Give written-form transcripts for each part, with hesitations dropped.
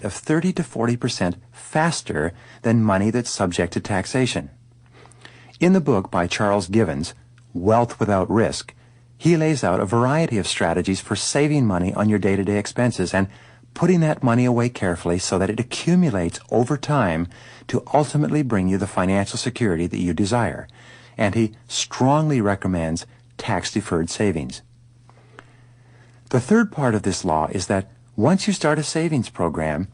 of 30 to 40% faster than money that's subject to taxation. In the book by Charles Givens, Wealth Without Risk, he lays out a variety of strategies for saving money on your day-to-day expenses and putting that money away carefully so that it accumulates over time to ultimately bring you the financial security that you desire. And he strongly recommends tax-deferred savings. The third part of this law is that once you start a savings program,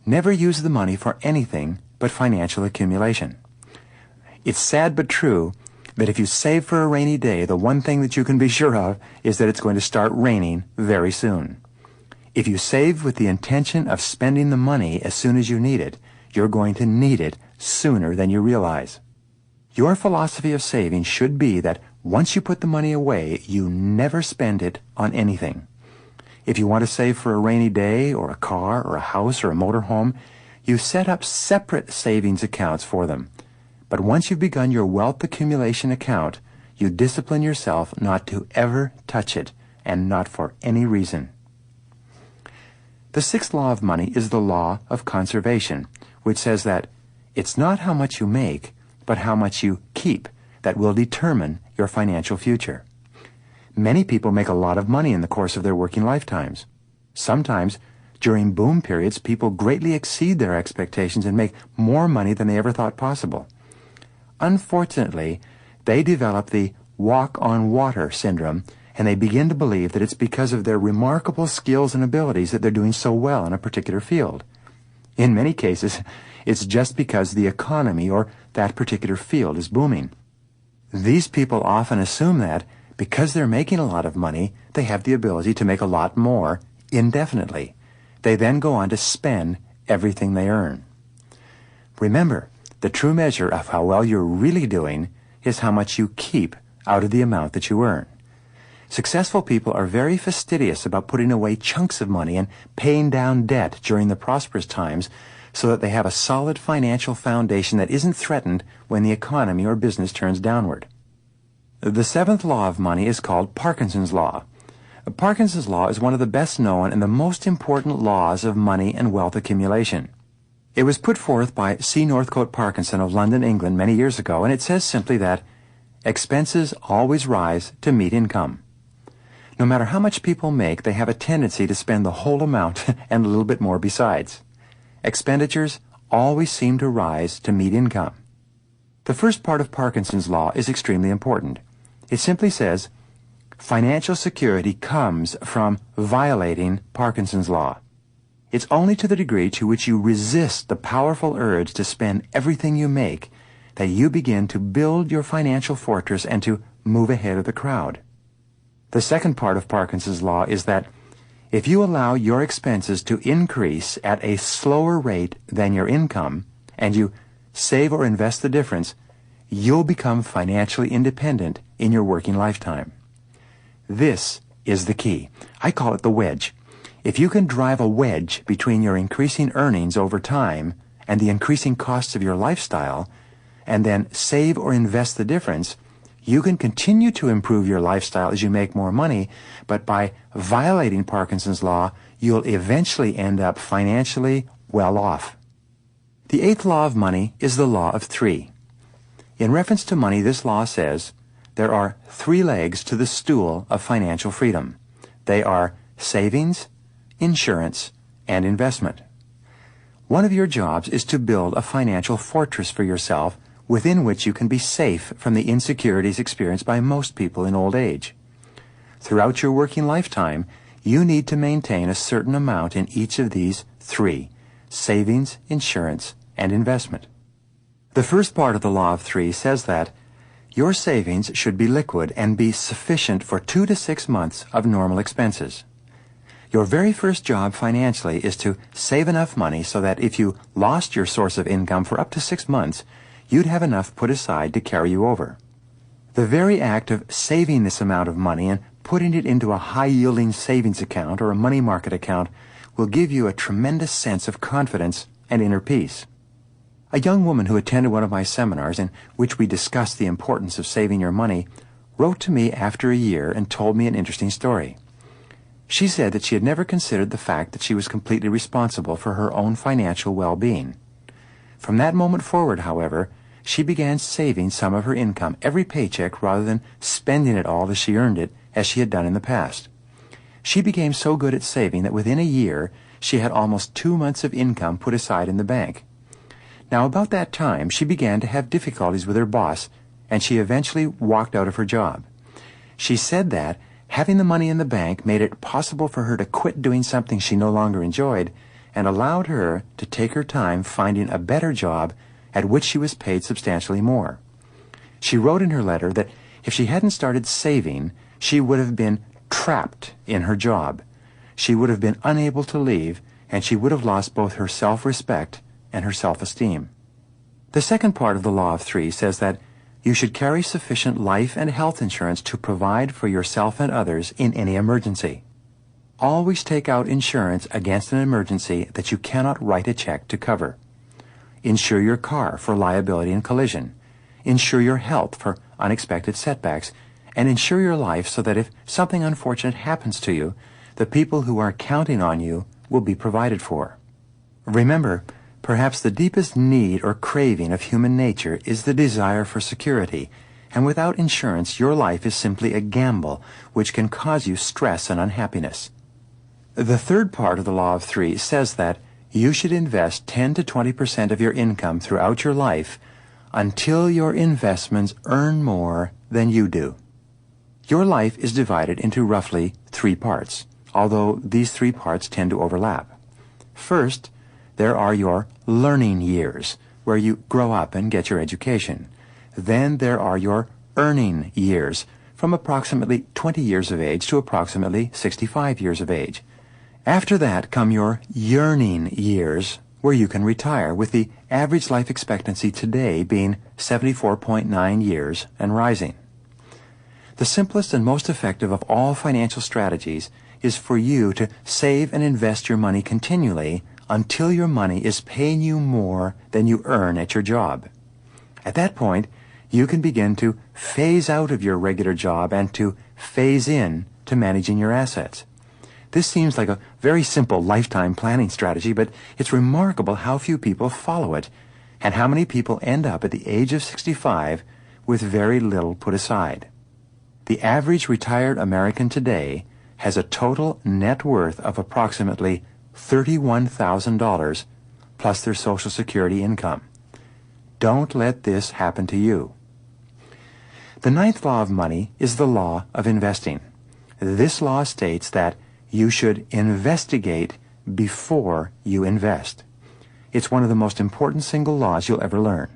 never use the money for anything but financial accumulation. It's sad but true that if you save for a rainy day, the one thing that you can be sure of is that it's going to start raining very soon. If you save with the intention of spending the money as soon as you need it, you're going to need it sooner than you realize. Your philosophy of saving should be that once you put the money away, you never spend it on anything. If you want to save for a rainy day or a car or a house or a motorhome, you set up separate savings accounts for them. But once you've begun your wealth accumulation account, you discipline yourself not to ever touch it, and not for any reason. The sixth law of money is the law of conservation, which says that it's not how much you make, but how much you keep that will determine your financial future. Many people make a lot of money in the course of their working lifetimes. Sometimes, during boom periods, people greatly exceed their expectations and make more money than they ever thought possible. Unfortunately, they develop the walk-on-water syndrome, and they begin to believe that it's because of their remarkable skills and abilities that they're doing so well in a particular field. In many cases, it's just because the economy or that particular field is booming. These people often assume that because they're making a lot of money, they have the ability to make a lot more indefinitely. They then go on to spend everything they earn. Remember, the true measure of how well you're really doing is how much you keep out of the amount that you earn. Successful people are very fastidious about putting away chunks of money and paying down debt during the prosperous times so that they have a solid financial foundation that isn't threatened when the economy or business turns downward. The seventh law of money is called Parkinson's Law. Parkinson's Law is one of the best known and the most important laws of money and wealth accumulation. It was put forth by C. Northcote Parkinson of London, England, many years ago, and it says simply that expenses always rise to meet income. No matter how much people make, they have a tendency to spend the whole amount and a little bit more besides. Expenditures always seem to rise to meet income. The first part of Parkinson's Law is extremely important. It simply says, financial security comes from violating Parkinson's Law. It's only to the degree to which you resist the powerful urge to spend everything you make that you begin to build your financial fortress and to move ahead of the crowd. The second part of Parkinson's Law is that if you allow your expenses to increase at a slower rate than your income, and you save or invest the difference, you'll become financially independent in your working lifetime. This is the key. I call it the wedge. If you can drive a wedge between your increasing earnings over time and the increasing costs of your lifestyle, and then save or invest the difference, you can continue to improve your lifestyle as you make more money, but by violating Parkinson's Law, you'll eventually end up financially well off. The eighth law of money is the law of three. In reference to money, this law says there are three legs to the stool of financial freedom. They are savings, insurance, and investment. One of your jobs is to build a financial fortress for yourself within which you can be safe from the insecurities experienced by most people in old age. Throughout your working lifetime, you need to maintain a certain amount in each of these three: savings, insurance, and investment. The first part of the law of three says that your savings should be liquid and be sufficient for 2 to 6 months of normal expenses. Your very first job financially is to save enough money so that if you lost your source of income for up to 6 months, you'd have enough put aside to carry you over. The very act of saving this amount of money and putting it into a high-yielding savings account or a money market account will give you a tremendous sense of confidence and inner peace. A young woman who attended one of my seminars in which we discussed the importance of saving your money wrote to me after a year and told me an interesting story. She said that she had never considered the fact that she was completely responsible for her own financial well-being. From that moment forward, however, she began saving some of her income every paycheck rather than spending it all as she earned it, as she had done in the past. She became so good at saving that within a year she had almost 2 months of income put aside in the bank. Now, about that time, she began to have difficulties with her boss, and she eventually walked out of her job. She said that having the money in the bank made it possible for her to quit doing something she no longer enjoyed and allowed her to take her time finding a better job at which she was paid substantially more. She wrote in her letter that if she hadn't started saving, she would have been trapped in her job. She would have been unable to leave, and she would have lost both her self-respect and her self-esteem. The second part of the Law of Three says that you should carry sufficient life and health insurance to provide for yourself and others in any emergency. Always take out insurance against an emergency that you cannot write a check to cover. Insure your car for liability and collision. Insure your health for unexpected setbacks. And insure your life so that if something unfortunate happens to you, the people who are counting on you will be provided for. Remember, perhaps the deepest need or craving of human nature is the desire for security, and without insurance your life is simply a gamble which can cause you stress and unhappiness. The third part of the Law of Three says that you should invest 10 to 20% of your income throughout your life until your investments earn more than you do. Your life is divided into roughly 3 parts, although these 3 parts tend to overlap. First, there are your learning years, where you grow up and get your education. Then there are your earning years, from approximately 20 years of age to approximately 65 years of age. After that come your yearning years, where you can retire, with the average life expectancy today being 74.9 years and rising. The simplest and most effective of all financial strategies is for you to save and invest your money continually until your money is paying you more than you earn at your job. At that point, you can begin to phase out of your regular job and to phase in to managing your assets. This seems like a very simple lifetime planning strategy, but it's remarkable how few people follow it, and how many people end up at the age of 65 with very little put aside. The average retired American today has a total net worth of approximately $31,000 plus their Social Security income. Don't let this happen to you. The 9th law of money is the law of investing. This law states that you should investigate before you invest. It's one of the most important single laws you'll ever learn.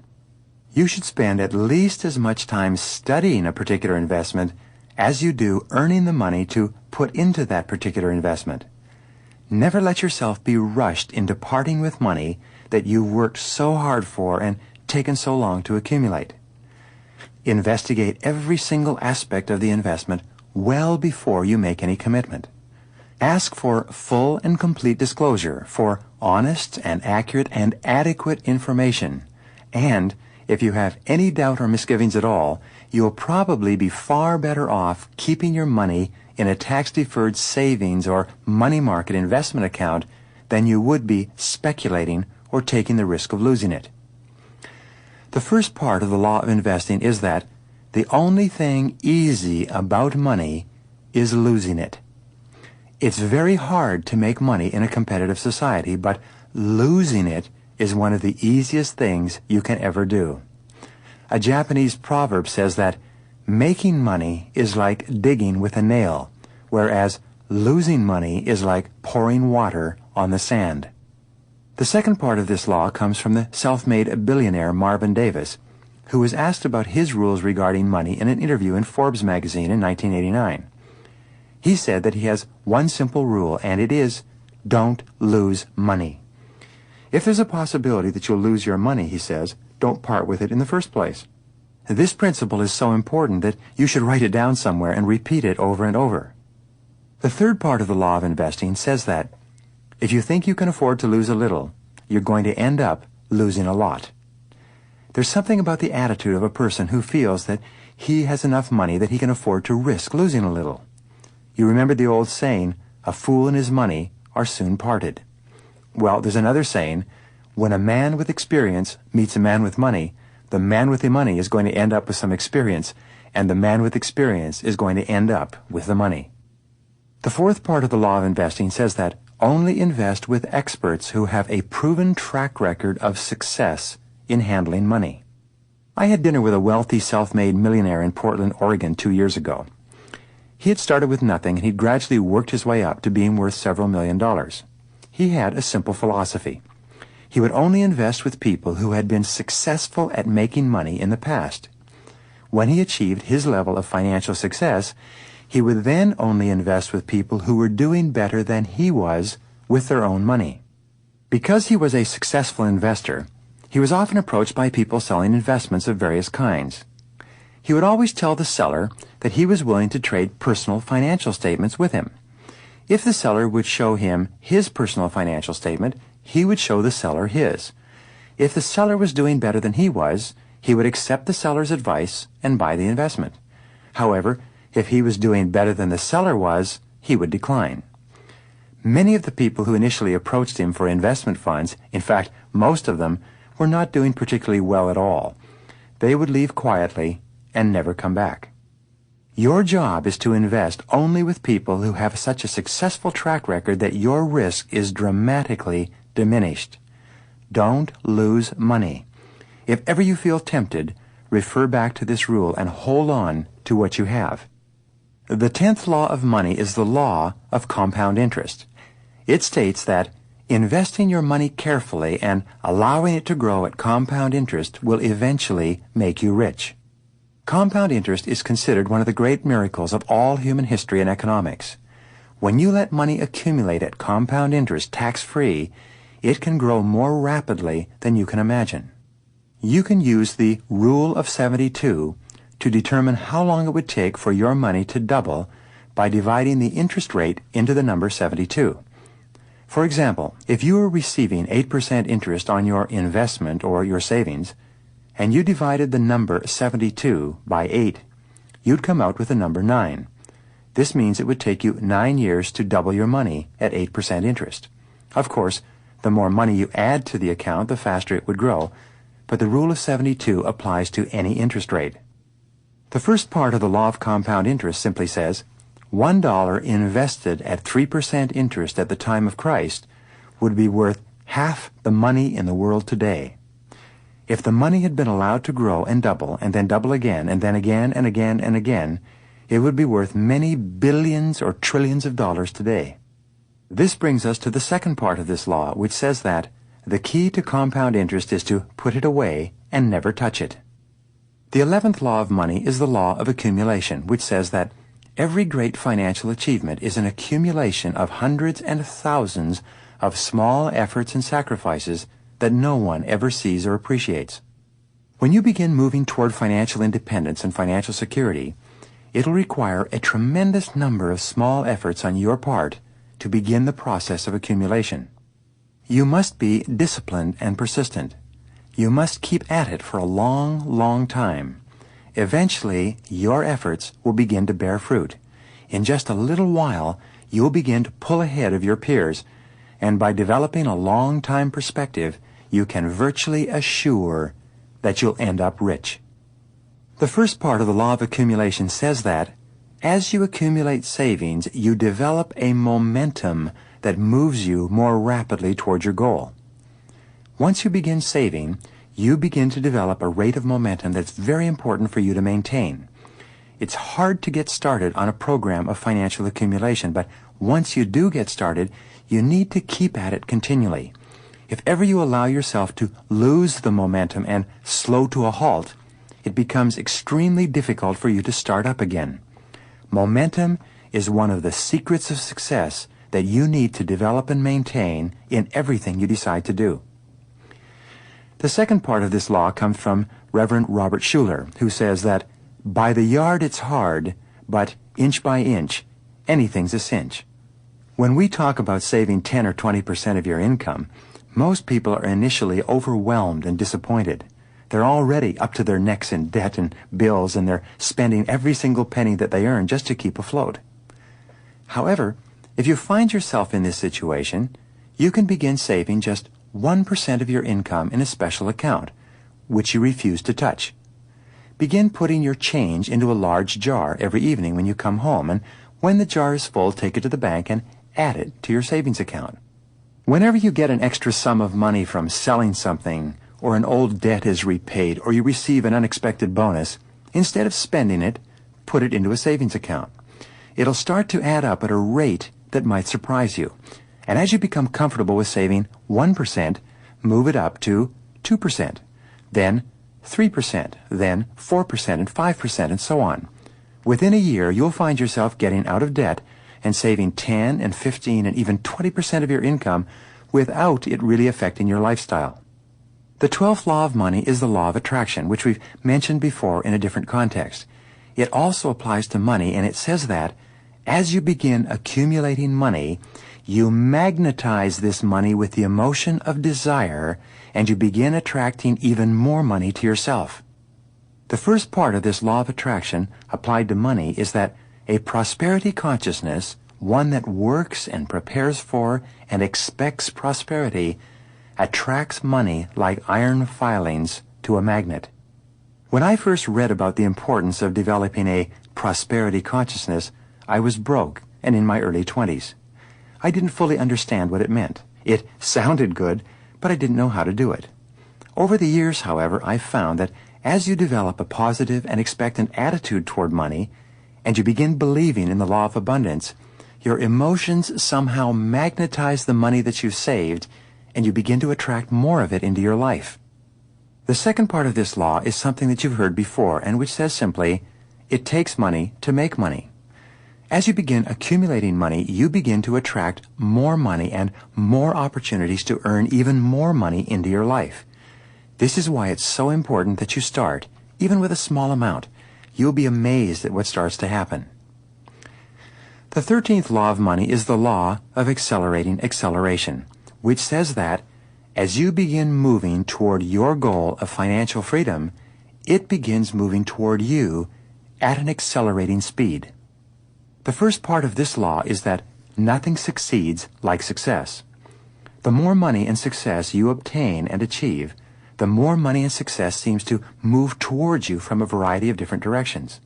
You should spend at least as much time studying a particular investment as you do earning the money to put into that particular investment. Never let yourself be rushed into parting with money that you worked so hard for and taken so long to accumulate. Investigate every single aspect of the investment well before you make any commitment. Ask for full and complete disclosure, for honest and accurate and adequate information. And if you have any doubt or misgivings at all, you'll probably be far better off keeping your money in a tax-deferred savings or money market investment account than you would be speculating or taking the risk of losing it. The first part of the law of investing is that the only thing easy about money is losing it. It's very hard to make money in a competitive society, but losing it is one of the easiest things you can ever do. A Japanese proverb says that making money is like digging with a nail, whereas losing money is like pouring water on the sand. The second part of this law comes from the self-made billionaire Marvin Davis, who was asked about his rules regarding money in an interview in Forbes magazine in 1989. He said that he has one simple rule, and it is, don't lose money. If there's a possibility that you'll lose your money, he says, don't part with it in the first place. This principle is so important that you should write it down somewhere and repeat it over and over. The third part of the law of investing says that if you think you can afford to lose a little, you're going to end up losing a lot. There's something about the attitude of a person who feels that he has enough money that he can afford to risk losing a little. You remember the old saying, a fool and his money are soon parted. Well, there's another saying, when a man with experience meets a man with money, the man with the money is going to end up with some experience, and the man with experience is going to end up with the money. The fourth part of the law of investing says that only invest with experts who have a proven track record of success in handling money. I had dinner with a wealthy self-made millionaire in Portland, Oregon 2 years ago. He had started with nothing, and he'd gradually worked his way up to being worth several $1,000,000. He had a simple philosophy. He would only invest with people who had been successful at making money in the past. When he achieved his level of financial success, he would then only invest with people who were doing better than he was with their own money. Because he was a successful investor, he was often approached by people selling investments of various kinds. He would always tell the seller that he was willing to trade personal financial statements with him. If the seller would show him his personal financial statement, he would show the seller his. If the seller was doing better than he was, he would accept the seller's advice and buy the investment. However, if he was doing better than the seller was, he would decline. Many of the people who initially approached him for investment funds, in fact, most of them, were not doing particularly well at all. They would leave quietly and never come back. Your job is to invest only with people who have such a successful track record that your risk is dramatically diminished. Don't lose money. If ever you feel tempted, refer back to this rule and hold on to what you have. The 10th law of money is the law of compound interest. It states that investing your money carefully and allowing it to grow at compound interest will eventually make you rich. Compound interest is considered one of the great miracles of all human history and economics. When you let money accumulate at compound interest tax-free, it can grow more rapidly than you can imagine. You can use the Rule of 72 to determine how long it would take for your money to double by dividing the interest rate into the number 72. For example, if you were receiving 8% interest on your investment or your savings, and you divided the number 72 by 8, you'd come out with the number 9. This means it would take you 9 years to double your money at 8% interest. Of course, the more money you add to the account, the faster it would grow, but the Rule of 72 applies to any interest rate. The first part of the law of compound interest simply says, $1 invested at 3% interest at the time of Christ would be worth half the money in the world today. If the money had been allowed to grow and then double again, and then again and again and again, it would be worth many billions or trillions of dollars today. This brings us to the second part of this law, which says that the key to compound interest is to put it away and never touch it. The 11th law of money is the law of accumulation, which says that every great financial achievement is an accumulation of hundreds and thousands of small efforts and sacrifices that no one ever sees or appreciates. When you begin moving toward financial independence and financial security, it'll require a tremendous number of small efforts on your part to begin the process of accumulation. You must be disciplined and persistent. You must keep at it for a long, long time. Eventually, your efforts will begin to bear fruit. In just a little while, you'll begin to pull ahead of your peers, and by developing a long-time perspective, you can virtually assure that you'll end up rich. The first part of the law of accumulation says that as you accumulate savings, you develop a momentum that moves you more rapidly toward your goal. Once you begin saving, you begin to develop a rate of momentum that's very important for you to maintain. It's hard to get started on a program of financial accumulation, but once you do get started, you need to keep at it continually. If ever you allow yourself to lose the momentum and slow to a halt, it becomes extremely difficult for you to start up again. Momentum is one of the secrets of success that you need to develop and maintain in everything you decide to do. The second part of this law comes from Reverend Robert Schuller, who says that by the yard it's hard, but inch by inch, anything's a cinch. When we talk about saving 10 or 20% of your income, most people are initially overwhelmed and disappointed. They're already up to their necks in debt and bills, and they're spending every single penny that they earn just to keep afloat. However, If you find yourself in this situation, you can begin saving just 1% of your income in a special account, which you refuse to touch. Begin putting your change into a large jar every evening when you come home, and when the jar is full, take it to the bank and add it to your savings account. Whenever you get an extra sum of money from selling something, or an old debt is repaid, or you receive an unexpected bonus, instead of spending it, put it into a savings account. It'll start to add up at a rate that might surprise you. And as you become comfortable with saving 1%, move it up to 2%, then 3%, then 4% and 5%, and so on. Within a year, you'll find yourself getting out of debt and saving 10 and 15 and even 20% of your income without it really affecting your lifestyle. The 12th law of money is the law of attraction, which we've mentioned before in a different context. It also applies to money, and it says that as you begin accumulating money, you magnetize this money with the emotion of desire, and you begin attracting even more money to yourself. The first part of this law of attraction applied to money is that a prosperity consciousness, one that works and prepares for and expects prosperity, attracts money like iron filings to a magnet. When I first read about the importance of developing a prosperity consciousness, I was broke and in my early 20s. I didn't fully understand what it meant. It sounded good, but I didn't know how to do it. Over the years, however, I've found that as you develop a positive and expectant attitude toward money, and you begin believing in the law of abundance, your emotions somehow magnetize the money that you've saved, and you begin to attract more of it into your life. The second part of this law is something that you've heard before, and which says simply, it takes money to make money. As you begin accumulating money, you begin to attract more money and more opportunities to earn even more money into your life. This is why it's so important that you start, even with a small amount. You'll be amazed at what starts to happen. The 13th law of money is the law of accelerating acceleration, which says that as you begin moving toward your goal of financial freedom, it begins moving toward you at an accelerating speed. The first part of this law is that nothing succeeds like success. The more money and success you obtain and achieve, the more money and success seems to move towards you from a variety of different directions.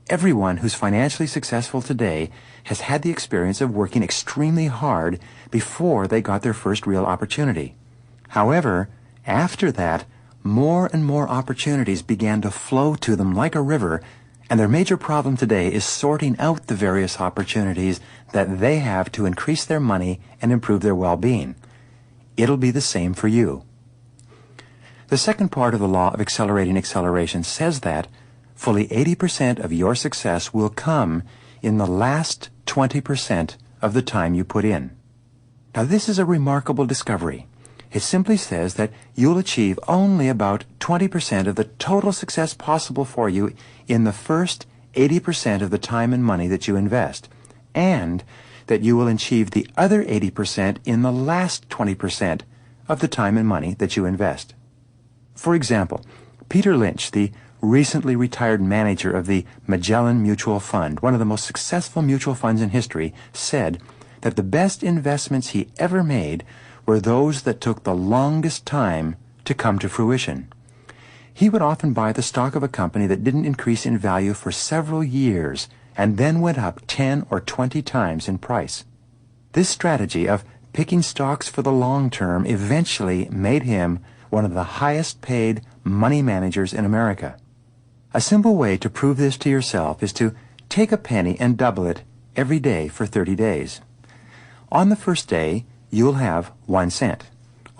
Everyone who's financially successful today has had the experience of working extremely hard before they got their first real opportunity. However, after that, more and more opportunities began to flow to them like a river, and their major problem today is sorting out the various opportunities that they have to increase their money and improve their well-being. It'll be the same for you. The second part of the law of accelerating acceleration says that fully 80% of your success will come in the last 20% of the time you put in. Now, this is a remarkable discovery. It simply says that you'll achieve only about 20% of the total success possible for you in the first 80% of the time and money that you invest, and that you will achieve the other 80% in the last 20% of the time and money that you invest. For example, Peter Lynch, the recently retired manager of the Magellan Mutual Fund, one of the most successful mutual funds in history, said that the best investments he ever made were those that took the longest time to come to fruition. He would often buy the stock of a company that didn't increase in value for several years and then went up 10 or 20 times in price. This strategy of picking stocks for the long term eventually made him one of the highest paid money managers in America. A simple way to prove this to yourself is to take a penny and double it every day for 30 days. On the first day, you'll have 1 cent.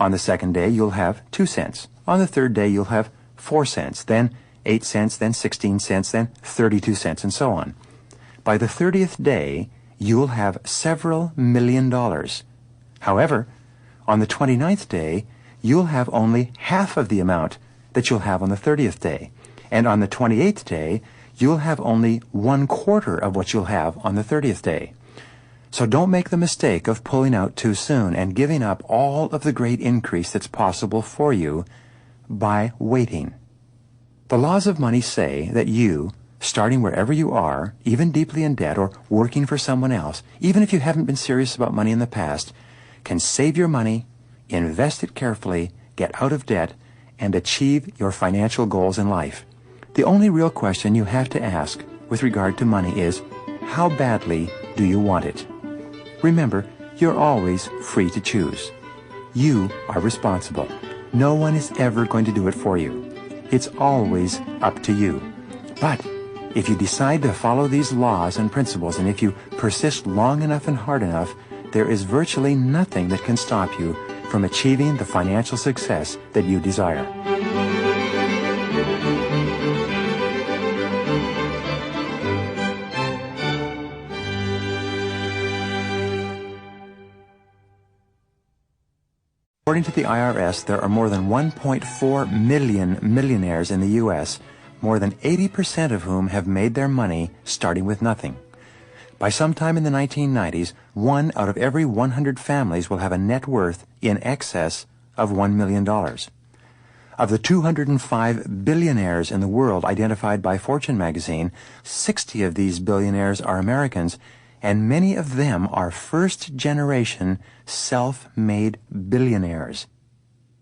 On the second day, you'll have 2 cents. On the third day, you'll have 4 cents, then 8 cents, then 16 cents, then 32 cents, and so on. By the 30th day, you'll have several $1 million. However, on the 29th day, you'll have only half of the amount that you'll have on the 30th day. And on the 28th day, you'll have only 1/4 of what you'll have on the 30th day. So don't make the mistake of pulling out too soon and giving up all of the great increase that's possible for you by waiting. The laws of money say that you, starting wherever you are, even deeply in debt or working for someone else, even if you haven't been serious about money in the past, can save your money, invest it carefully, get out of debt, and achieve your financial goals in life. The only real question you have to ask with regard to money is, how badly do you want it? Remember, you're always free to choose. You are responsible. No one is ever going to do it for you. It's always up to you. But if you decide to follow these laws and principles, and if you persist long enough and hard enough, there is virtually nothing that can stop you from achieving the financial success that you desire. According to the IRS, there are more than 1.4 million millionaires in the U.S., more than 80% of whom have made their money starting with nothing. By sometime in the 1990s, 1 out of every 100 families will have a net worth in excess of $1 million. Of the 205 billionaires in the world identified by Fortune magazine, 60 of these billionaires are Americans, and many of them are first-generation self-made billionaires.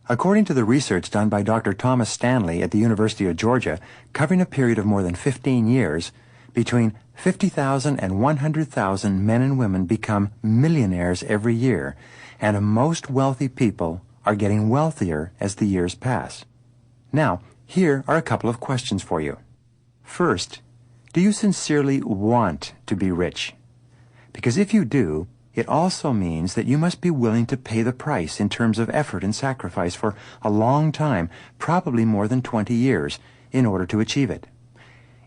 According to the research done by Dr. Thomas Stanley at the University of Georgia, covering a period of more than 15 years, between 50,000 and 100,000 men and women become millionaires every year, and most wealthy people are getting wealthier as the years pass. Now, here are a couple of questions for you. First, do you sincerely want to be rich? Because if you do, it also means that you must be willing to pay the price in terms of effort and sacrifice for a long time, probably more than 20 years, in order to achieve it.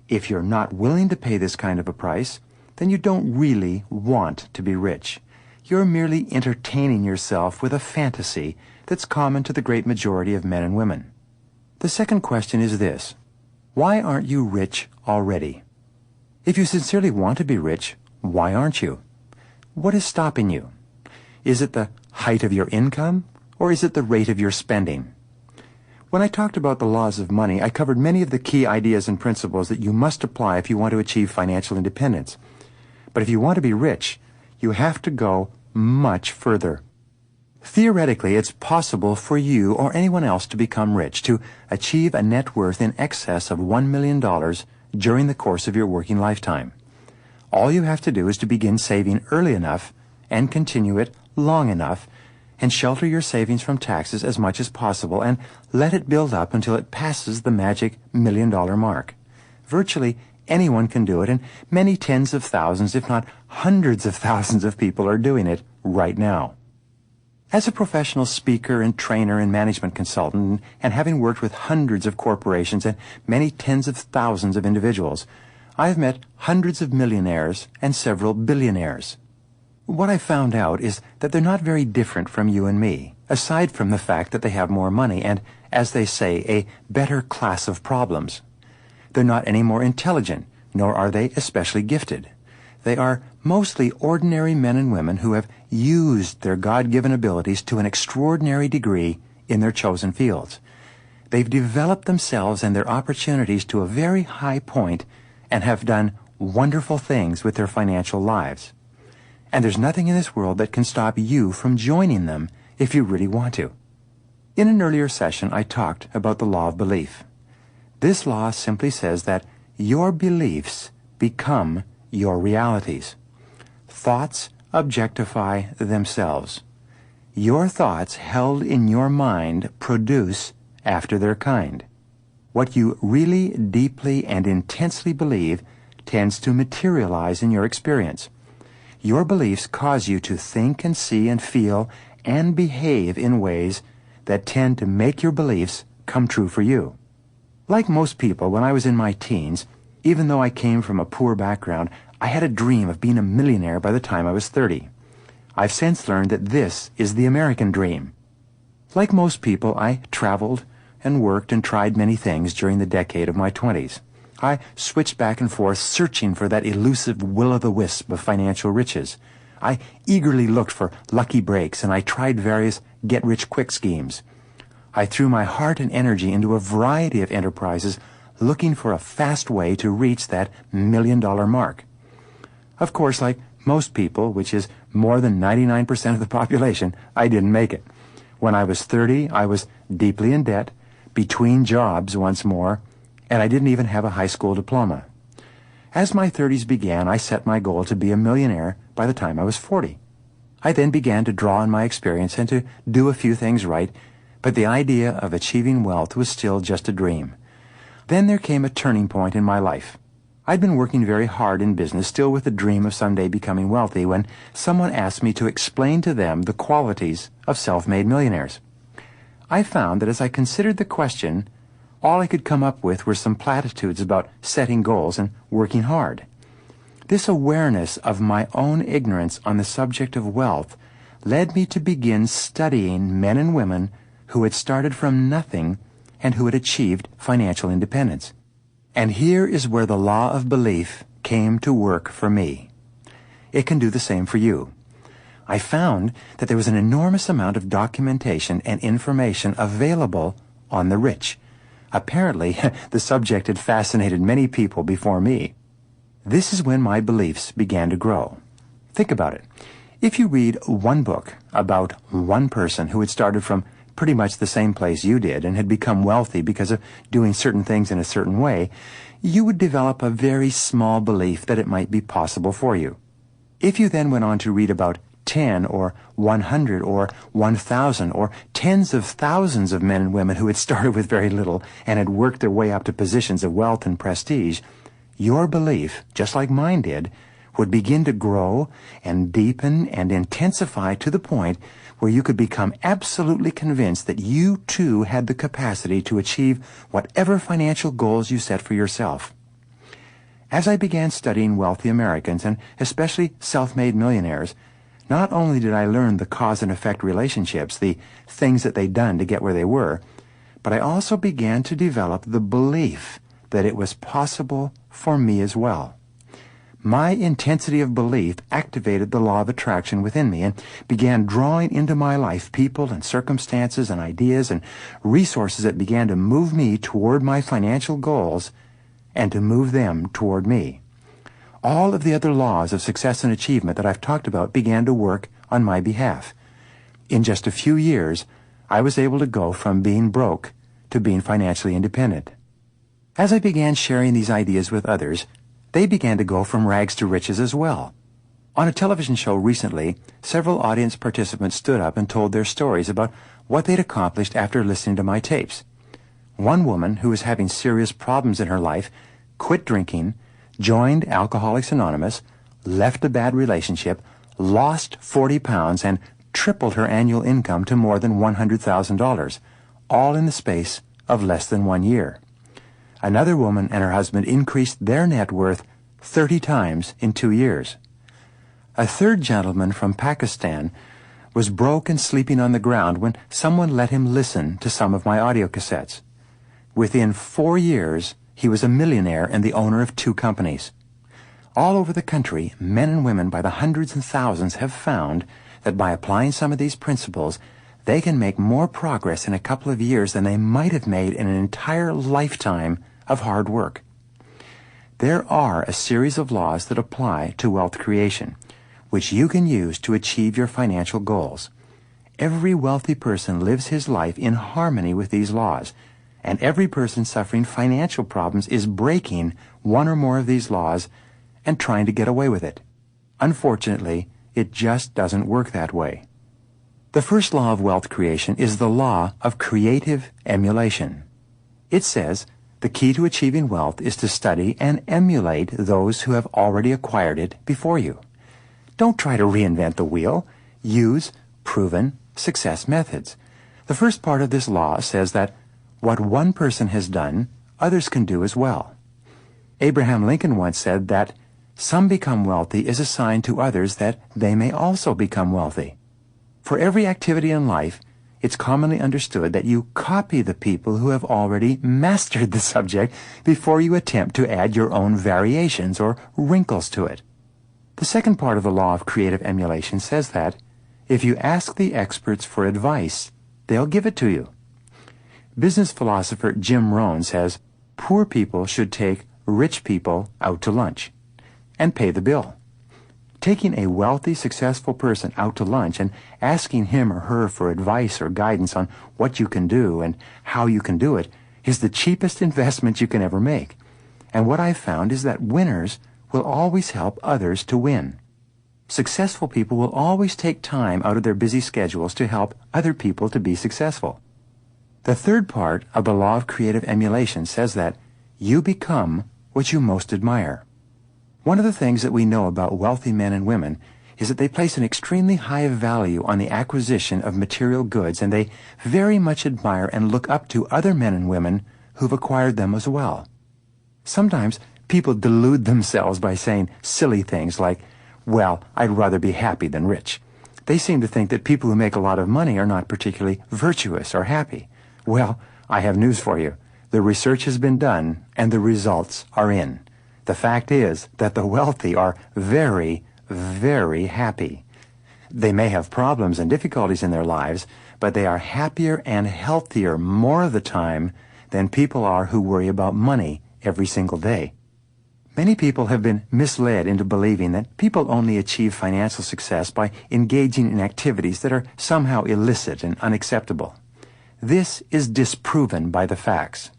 If you're not willing to pay this kind of a price, then you don't really want to be rich. You're merely entertaining yourself with a fantasy that's common to the great majority of men and women. The second question is this: why aren't you rich already? If you sincerely want to be rich, why aren't you? What is stopping you? Is it the height of your income, or is it the rate of your spending? When I talked about the laws of money, I covered many of the key ideas and principles that you must apply if you want to achieve financial independence. But if you want to be rich, you have to go much further. Theoretically, it's possible for you or anyone else to become rich, to achieve a net worth in excess of $1 million during the course of your working lifetime. All you have to do is to begin saving early enough and continue it long enough, and shelter your savings from taxes as much as possible, and let it build up until it passes the magic $1 million mark. Virtually anyone can do it, and many tens of thousands, if not hundreds of thousands of people are doing it right now. As a professional speaker and trainer and management consultant, and having worked with hundreds of corporations and many tens of thousands of individuals, I've met hundreds of millionaires and several billionaires. What I found out is that they're not very different from you and me, aside from the fact that they have more money and, as they say, a better class of problems. They're not any more intelligent, nor are they especially gifted. They are mostly ordinary men and women who have used their God-given abilities to an extraordinary degree in their chosen fields. They've developed themselves and their opportunities to a very high point and have done wonderful things with their financial lives. And there's nothing in this world that can stop you from joining them if you really want to. In an earlier session, I talked about the law of belief. This law simply says that your beliefs become your realities. Thoughts objectify themselves. Your thoughts held in your mind produce after their kind. What you really deeply and intensely believe tends to materialize in your experience. Your beliefs cause you to think and see and feel and behave in ways that tend to make your beliefs come true for you. Like most people, when I was in my teens, even though I came from a poor background, I had a dream of being a millionaire by the time I was 30. I've since learned that this is the American dream. Like most people, I traveled and worked and tried many things during the decade of my 20s. I switched back and forth searching for that elusive will-o'-the-wisp of financial riches. I eagerly looked for lucky breaks, and I tried various get-rich-quick schemes. I threw my heart and energy into a variety of enterprises, looking for a fast way to reach that $1 million mark. Of course, like most people, which is more than 99% of the population, I didn't make it. When I was 30, I was deeply in debt, between jobs once more, and I didn't even have a high school diploma. As my 30s began, I set my goal to be a millionaire by the time I was 40. I then began to draw on my experience and to do a few things right, but the idea of achieving wealth was still just a dream. Then there came a turning point in my life. I'd been working very hard in business, still with the dream of someday becoming wealthy, when someone asked me to explain to them the qualities of self-made millionaires. I found that as I considered the question, all I could come up with were some platitudes about setting goals and working hard. This awareness of my own ignorance on the subject of wealth led me to begin studying men and women who had started from nothing and who had achieved financial independence. And here is where the law of belief came to work for me. It can do the same for you. I found that there was an enormous amount of documentation and information available on the rich. Apparently, the subject had fascinated many people before me. This is when my beliefs began to grow. Think about it. If you read one book about one person who had started from pretty much the same place you did and had become wealthy because of doing certain things in a certain way, you would develop a very small belief that it might be possible for you. If you then went on to read about 10 or 100 or 1,000 or tens of thousands of men and women who had started with very little and had worked their way up to positions of wealth and prestige, your belief, just like mine did, would begin to grow and deepen and intensify to the point where you could become absolutely convinced that you too had the capacity to achieve whatever financial goals you set for yourself. As I began studying wealthy Americans, and especially self-made millionaires, not only did I learn the cause and effect relationships, the things that they'd done to get where they were, but I also began to develop the belief that it was possible for me as well. My intensity of belief activated the law of attraction within me and began drawing into my life people and circumstances and ideas and resources that began to move me toward my financial goals and to move them toward me. All of the other laws of success and achievement that I've talked about began to work on my behalf. In just a few years, I was able to go from being broke to being financially independent. As I began sharing these ideas with others, they began to go from rags to riches as well. On a television show recently, several audience participants stood up and told their stories about what they'd accomplished after listening to my tapes. One woman who was having serious problems in her life quit drinking, joined Alcoholics Anonymous, left a bad relationship, lost 40 pounds, and tripled her annual income to more than $100,000, all in the space of less than 1 year. Another woman and her husband increased their net worth 30 times in 2 years. A third gentleman from Pakistan was broke and sleeping on the ground when someone let him listen to some of my audio cassettes. Within 4 years, he was a millionaire and the owner of 2 companies. All over the country, men and women by the hundreds and thousands have found that by applying some of these principles, they can make more progress in a couple of years than they might have made in an entire lifetime of hard work. There are a series of laws that apply to wealth creation, which you can use to achieve your financial goals. Every wealthy person lives his life in harmony with these laws, and every person suffering financial problems is breaking one or more of these laws and trying to get away with it. Unfortunately, it just doesn't work that way. The first law of wealth creation is the law of creative emulation. It says the key to achieving wealth is to study and emulate those who have already acquired it before you. Don't try to reinvent the wheel. Use proven success methods. The first part of this law says that what one person has done, others can do as well. Abraham Lincoln once said that some become wealthy is a sign to others that they may also become wealthy. For every activity in life, it's commonly understood that you copy the people who have already mastered the subject before you attempt to add your own variations or wrinkles to it. The second part of the law of creative emulation says that if you ask the experts for advice, they'll give it to you. Business philosopher Jim Rohn says, poor people should take rich people out to lunch and pay the bill. Taking a wealthy, successful person out to lunch and asking him or her for advice or guidance on what you can do and how you can do it is the cheapest investment you can ever make. And what I've found is that winners will always help others to win. Successful people will always take time out of their busy schedules to help other people to be successful. The third part of the law of creative emulation says that you become what you most admire. One of the things that we know about wealthy men and women is that they place an extremely high value on the acquisition of material goods, and they very much admire and look up to other men and women who've acquired them as well. Sometimes people delude themselves by saying silly things like, well, I'd rather be happy than rich. They seem to think that people who make a lot of money are not particularly virtuous or happy. Well, I have news for you. The research has been done, and the results are in. The fact is that the wealthy are very, very happy. They may have problems and difficulties in their lives, but they are happier and healthier more of the time than people are who worry about money every single day. Many people have been misled into believing that people only achieve financial success by engaging in activities that are somehow illicit and unacceptable. This is disproven by the facts.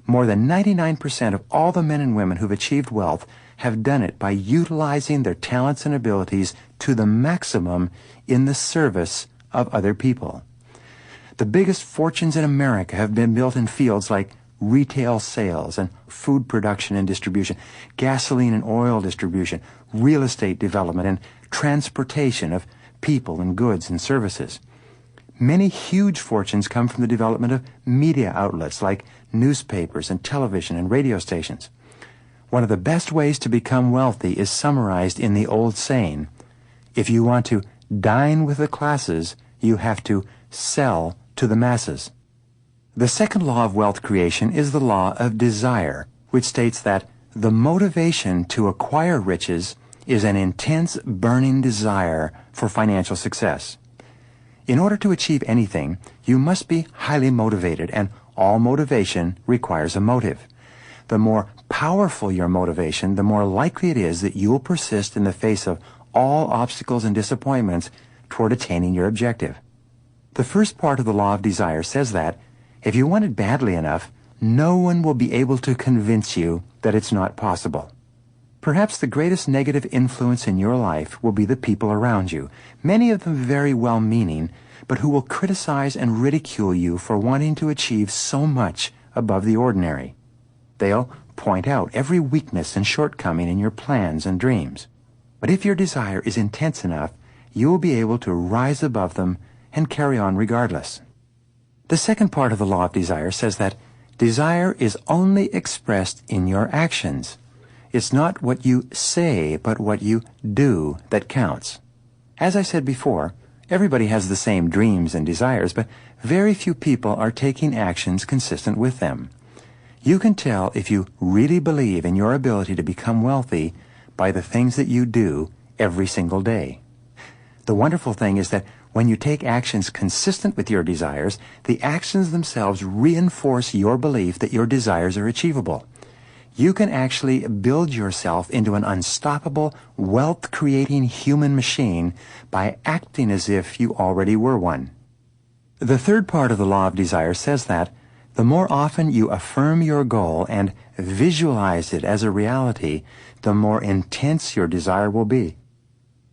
More than 99% of all the men and women who've achieved wealth have done it by utilizing their talents and abilities to the maximum in the service of other people. The biggest fortunes in America have been built in fields like retail sales and food production and distribution, gasoline and oil distribution, real estate development, and transportation of people and goods and services. Many huge fortunes come from the development of media outlets like newspapers and television and radio stations. One of the best ways to become wealthy is summarized in the old saying, if you want to dine with the classes, you have to sell to the masses. The second law of wealth creation is the law of desire, which states that the motivation to acquire riches is an intense, burning desire for financial success. In order to achieve anything, you must be highly motivated, and all motivation requires a motive. The more powerful your motivation, the more likely it is that you will persist in the face of all obstacles and disappointments toward attaining your objective. The first part of the law of desire says that if you want it badly enough, no one will be able to convince you that it's not possible. Perhaps the greatest negative influence in your life will be the people around you, many of them very well-meaning, but who will criticize and ridicule you for wanting to achieve so much above the ordinary. They'll point out every weakness and shortcoming in your plans and dreams. But if your desire is intense enough, you will be able to rise above them and carry on regardless. The second part of the law of desire says that desire is only expressed in your actions. It's not what you say, but what you do that counts. As I said before, everybody has the same dreams and desires, but very few people are taking actions consistent with them. You can tell if you really believe in your ability to become wealthy by the things that you do every single day. The wonderful thing is that when you take actions consistent with your desires, the actions themselves reinforce your belief that your desires are achievable. You can actually build yourself into an unstoppable, wealth-creating human machine by acting as if you already were one. The third part of the law of desire says that the more often you affirm your goal and visualize it as a reality, the more intense your desire will be.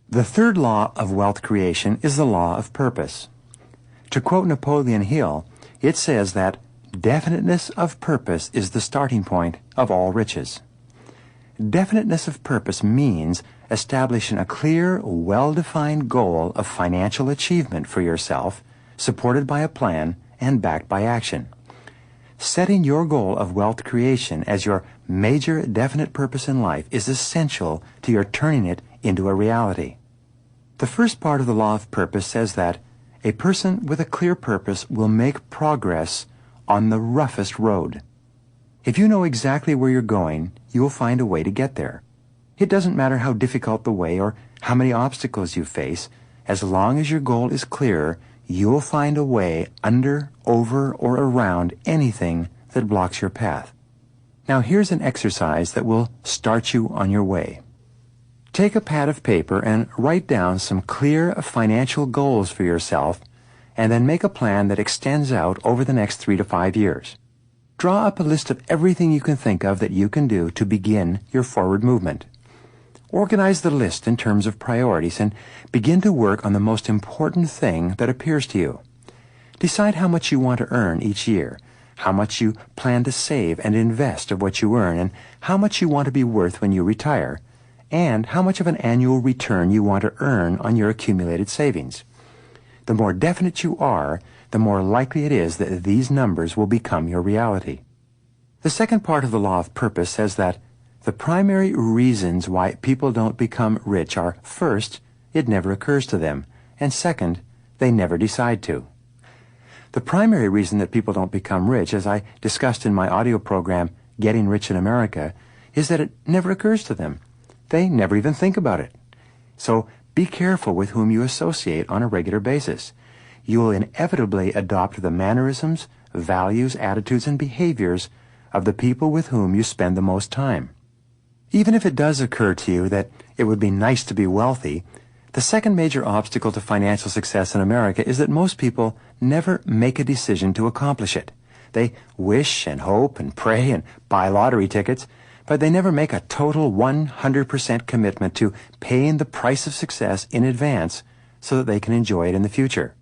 The third law of wealth creation is the law of purpose. To quote Napoleon Hill, it says that definiteness of purpose is the starting point of all riches. Definiteness of purpose means establishing a clear, well-defined goal of financial achievement for yourself, supported by a plan and backed by action. Setting your goal of wealth creation as your major definite purpose in life is essential to your turning it into a reality. The first part of the law of purpose says that a person with a clear purpose will make progress on the roughest road. If you know exactly where you're going, you will find a way to get there. It doesn't matter how difficult the way or how many obstacles you face. As long as your goal is clear, you will find a way under, over, or around anything that blocks your path. Now here's an exercise that will start you on your way. Take a pad of paper and write down some clear financial goals for yourself, and then make a plan that extends out over the next 3 to 5 years. Draw up a list of everything you can think of that you can do to begin your forward movement. Organize the list in terms of priorities and begin to work on the most important thing that appears to you. Decide how much you want to earn each year, how much you plan to save and invest of what you earn, and how much you want to be worth when you retire, and how much of an annual return you want to earn on your accumulated savings. The more definite you are, the more likely it is that these numbers will become your reality. The second part of the law of purpose says that the primary reasons why people don't become rich are, first, it never occurs to them, and second, they never decide to. The primary reason that people don't become rich, as I discussed in my audio program, Getting Rich in America, is that it never occurs to them. They never even think about it. So be careful with whom you associate on a regular basis. You will inevitably adopt the mannerisms, values, attitudes, and behaviors of the people with whom you spend the most time. Even if it does occur to you that it would be nice to be wealthy, the second major obstacle to financial success in America is that most people never make a decision to accomplish it. They wish and hope and pray and buy lottery tickets, but they never make a total 100% commitment to paying the price of success in advance so that they can enjoy it in the future.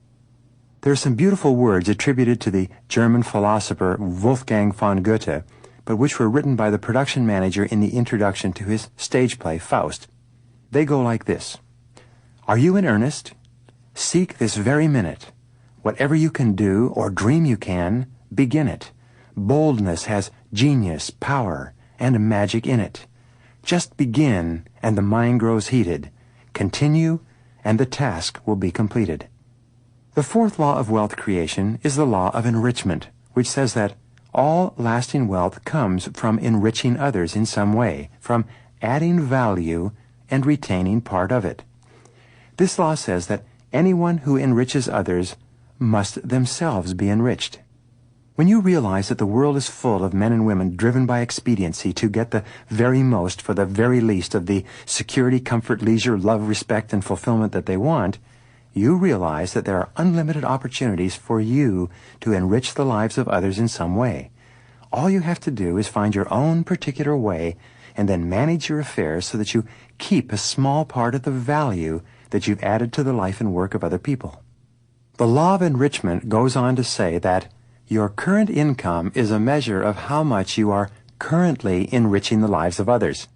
There are some beautiful words attributed to the German philosopher Wolfgang von Goethe, but which were written by the production manager in the introduction to his stage play, Faust. They go like this. Are you in earnest? Seek this very minute. Whatever you can do or dream you can, begin it. Boldness has genius, power, and magic in it. Just begin, and the mind grows heated. Continue, and the task will be completed. The fourth law of wealth creation is the law of enrichment, which says that all lasting wealth comes from enriching others in some way, from adding value and retaining part of it. This law says that anyone who enriches others must themselves be enriched. When you realize that the world is full of men and women driven by expediency to get the very most for the very least of the security, comfort, leisure, love, respect, and fulfillment that they want, you realize that there are unlimited opportunities for you to enrich the lives of others in some way. All you have to do is find your own particular way and then manage your affairs so that you keep a small part of the value that you've added to the life and work of other people. The law of enrichment goes on to say that your current income is a measure of how much you are currently enriching the lives of others.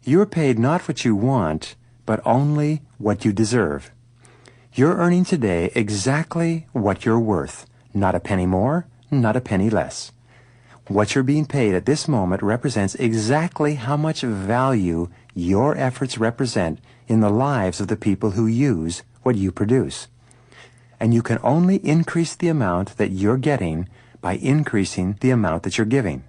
You are paid not what you want, but only what you deserve. You're earning today exactly what you're worth, not a penny more, not a penny less. What you're being paid at this moment represents exactly how much value your efforts represent in the lives of the people who use what you produce. And you can only increase the amount that you're getting by increasing the amount that you're giving.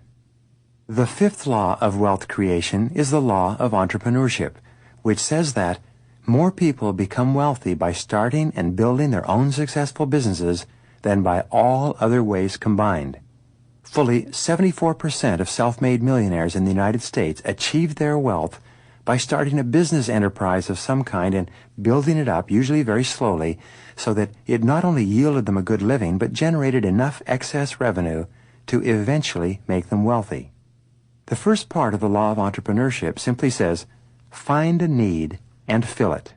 The fifth law of wealth creation is the law of entrepreneurship, which says that more people become wealthy by starting and building their own successful businesses than by all other ways combined. Fully 74% of self-made millionaires in the United States achieved their wealth by starting a business enterprise of some kind and building it up, usually very slowly, so that it not only yielded them a good living, but generated enough excess revenue to eventually make them wealthy. The first part of the law of entrepreneurship simply says, find a need and fill it.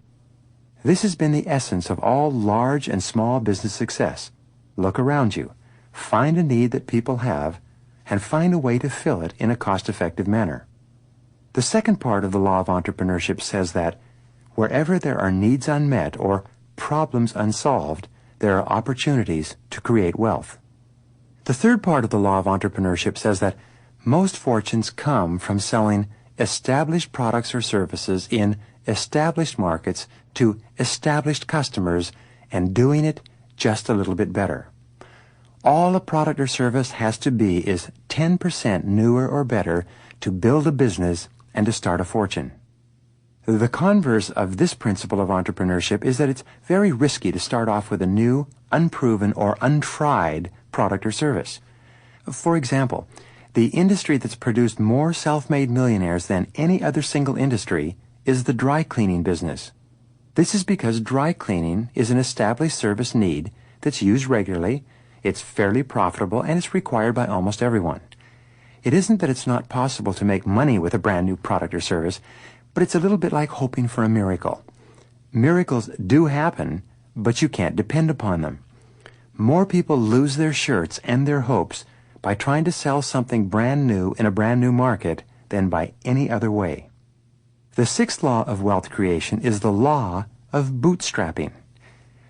This has been the essence of all large and small business success. Look around you. Find a need that people have, and find a way to fill it in a cost-effective manner. The second part of the law of entrepreneurship says that wherever there are needs unmet or problems unsolved, there are opportunities to create wealth. The third part of the law of entrepreneurship says that most fortunes come from selling established products or services in established markets to established customers and doing it just a little bit better. All a product or service has to be is 10% newer or better to build a business and to start a fortune. The converse of this principle of entrepreneurship is that it's very risky to start off with a new, unproven, or untried product or service. For example, The industry that's produced more self-made millionaires than any other single industry is the dry cleaning business. This is because dry cleaning is an established service need that's used regularly, it's fairly profitable, and it's required by almost everyone. It isn't that it's not possible to make money with a brand new product or service, but it's a little bit like hoping for a miracle. Miracles do happen, but you can't depend upon them. More people lose their shirts and their hopes by trying to sell something brand new in a brand new market than by any other way. The sixth law of wealth creation is the law of bootstrapping.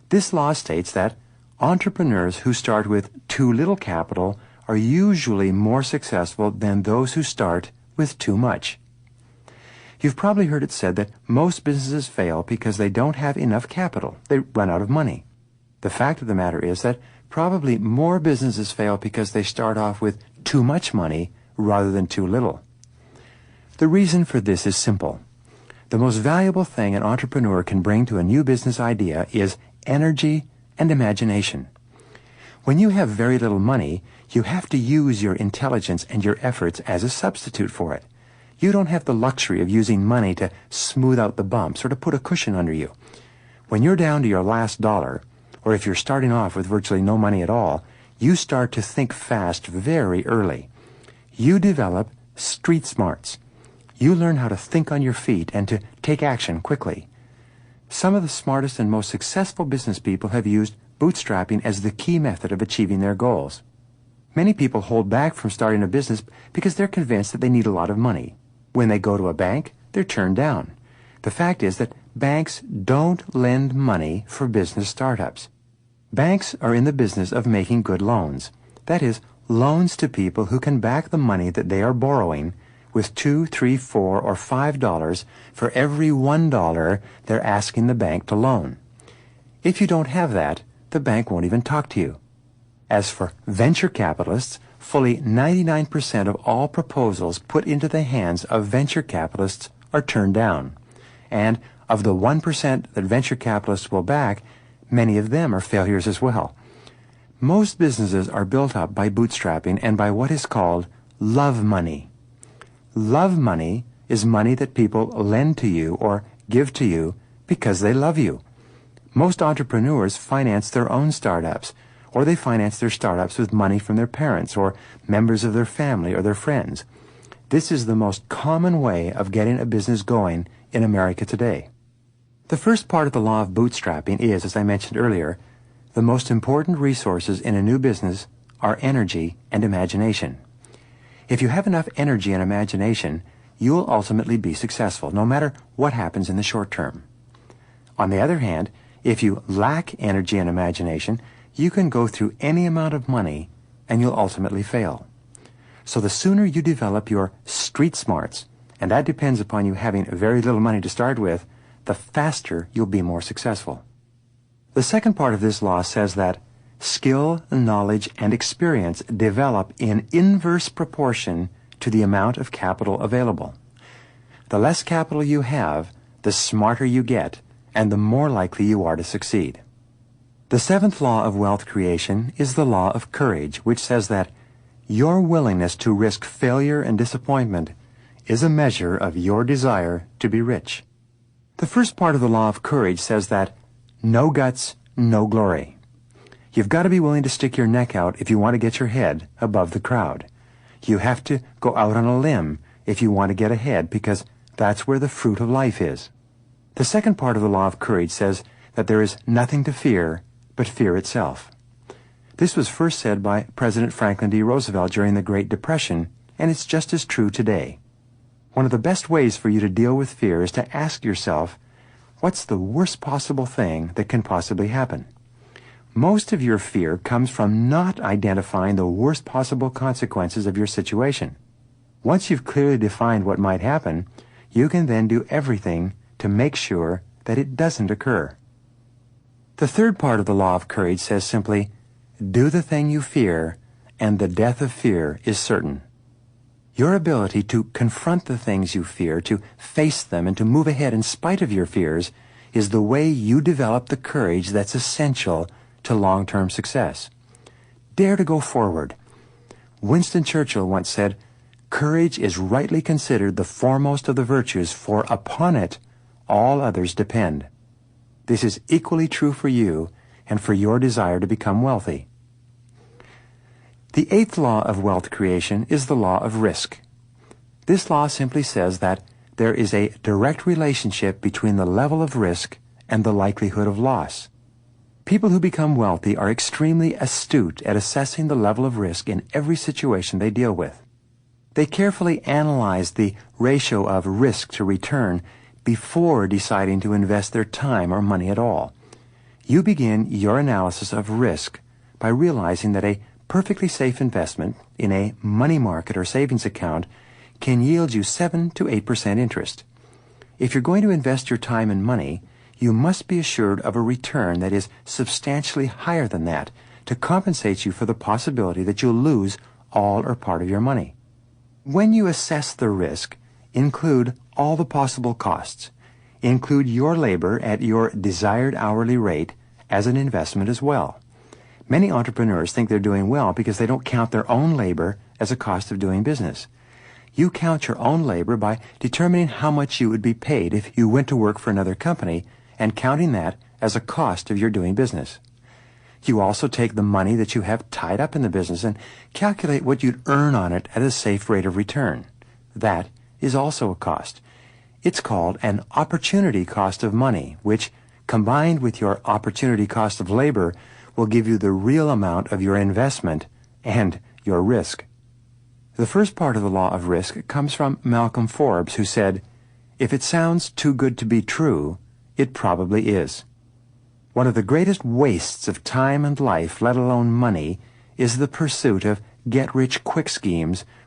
This law states that entrepreneurs who start with too little capital are usually more successful than those who start with too much. You've probably heard it said that most businesses fail because they don't have enough capital. They run out of money. The fact of the matter is that probably more businesses fail because they start off with too much money rather than too little. The reason for this is simple. The most valuable thing an entrepreneur can bring to a new business idea is energy and imagination. When you have very little money, you have to use your intelligence and your efforts as a substitute for it. You don't have the luxury of using money to smooth out the bumps or to put a cushion under you. When you're down to your last dollar, or if you're starting off with virtually no money at all, you start to think fast very early. You develop street smarts. You learn how to think on your feet and to take action quickly. Some of the smartest and most successful business people have used bootstrapping as the key method of achieving their goals. Many people hold back from starting a business because they're convinced that they need a lot of money. When they go to a bank, they're turned down. The fact is that banks don't lend money for business startups. Banks are in the business of making good loans. That is, loans to people who can back the money that they are borrowing with $2, $3, $4, or $5 for every $1 they're asking the bank to loan. If you don't have that, the bank won't even talk to you. As for venture capitalists, fully 99% of all proposals put into the hands of venture capitalists are turned down. And of the 1% that venture capitalists will back, many of them are failures as well. Most businesses are built up by bootstrapping and by what is called love money. Love money is money that people lend to you or give to you because they love you. Most entrepreneurs finance their own startups, or they finance their startups with money from their parents or members of their family or their friends. This is the most common way of getting a business going in America today. The first part of the law of bootstrapping is, as I mentioned earlier, the most important resources in a new business are energy and imagination. If you have enough energy and imagination, you'll ultimately be successful, no matter what happens in the short term. On the other hand, if you lack energy and imagination, you can go through any amount of money and you'll ultimately fail. So the sooner you develop your street smarts, and that depends upon you having very little money to start with, the faster you'll be more successful. The second part of this law says that skill, knowledge, and experience develop in inverse proportion to the amount of capital available. The less capital you have, the smarter you get, and the more likely you are to succeed. The seventh law of wealth creation is the law of courage, which says that your willingness to risk failure and disappointment is a measure of your desire to be rich. The first part of the law of courage says that no guts, no glory. You've got to be willing to stick your neck out if you want to get your head above the crowd. You have to go out on a limb if you want to get ahead, because that's where the fruit of life is. The second part of the law of courage says that there is nothing to fear but fear itself. This was first said by President Franklin D. Roosevelt during the Great Depression, and it's just as true today. One of the best ways for you to deal with fear is to ask yourself, what's the worst possible thing that can possibly happen? Most of your fear comes from not identifying the worst possible consequences of your situation. Once you've clearly defined what might happen, you can then do everything to make sure that it doesn't occur. The third part of the law of courage says simply, do the thing you fear, and the death of fear is certain. Your ability to confront the things you fear, to face them, and to move ahead in spite of your fears is the way you develop the courage that's essential to long-term success. Dare to go forward. Winston Churchill once said, "Courage is rightly considered the foremost of the virtues, for upon it all others depend." This is equally true for you and for your desire to become wealthy. The eighth law of wealth creation is the law of risk. This law simply says that there is a direct relationship between the level of risk and the likelihood of loss. People who become wealthy are extremely astute at assessing the level of risk in every situation they deal with. They carefully analyze the ratio of risk to return before deciding to invest their time or money at all. You begin your analysis of risk by realizing that a perfectly safe investment in a money market or savings account can yield you 7 to 8% interest. If you're going to invest your time and money, you must be assured of a return that is substantially higher than that to compensate you for the possibility that you'll lose all or part of your money. When you assess the risk, include all the possible costs. Include your labor at your desired hourly rate as an investment as well. Many entrepreneurs think they're doing well because they don't count their own labor as a cost of doing business. You count your own labor by determining how much you would be paid if you went to work for another company and counting that as a cost of your doing business. You also take the money that you have tied up in the business and calculate what you'd earn on it at a safe rate of return. That is also a cost. It's called an opportunity cost of money, which, combined with your opportunity cost of labor, will give you the real amount of your investment and your risk. The first part of the law of risk comes from Malcolm Forbes, who said, "If it sounds too good to be true, it probably is." One of the greatest wastes of time and life, let alone money, is the pursuit of get-rich-quick schemes